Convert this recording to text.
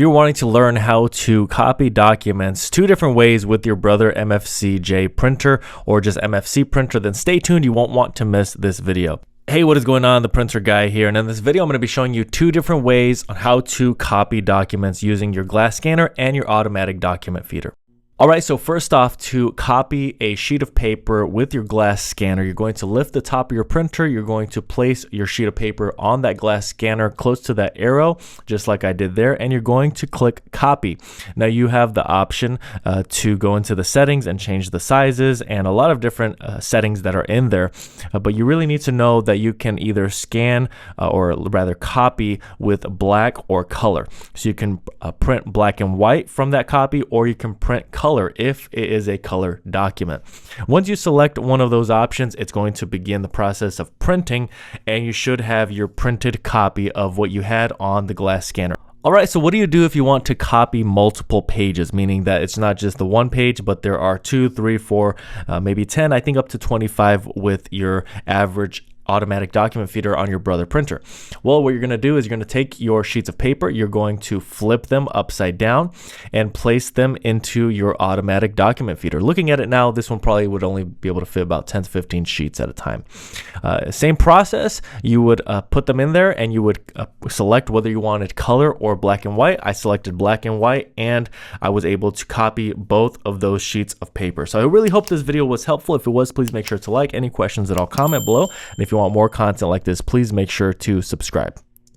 You're wanting to learn how to copy documents two different ways with your Brother MFCJ printer or just MFC printer, then stay tuned. You won't want to miss this video. Hey, what is going on? The printer guy here, and in this video I'm going to be showing you two different ways on how to copy documents using your glass scanner and your automatic document feeder. Alright, so first off, to copy a sheet of paper with your glass scanner, you're going to lift the top of your printer, you're going to place your sheet of paper on that glass scanner close to that arrow, just like I did there, and you're going to click copy. Now you have the option to go into the settings and change the sizes and a lot of different settings that are in there, but you really need to know that you can either scan or rather copy with black or color. So you can print black and white from that copy, or you can print color if it is a color document. Once you select one of those options, it's going to begin the process of printing, and you should have your printed copy of what you had on the glass scanner. Alright, so what do you do if you want to copy multiple pages, meaning that it's not just the one page, but there are 2, 3, 4, maybe 10, I think up to 25 with your average automatic document feeder on your Brother printer? Well, what you're going to do is you're going to take your sheets of paper, you're going to flip them upside down and place them into your automatic document feeder. Looking at it now, this one probably would only be able to fit about 10 to 15 sheets at a time. Same process, you would put them in there and you would select whether you wanted color or black and white. I selected black and white, and I was able to copy both of those sheets of paper. So I really hope this video was helpful. If it was, please make sure to like. Any questions at all, comment below. And if you want more content like this, please make sure to subscribe.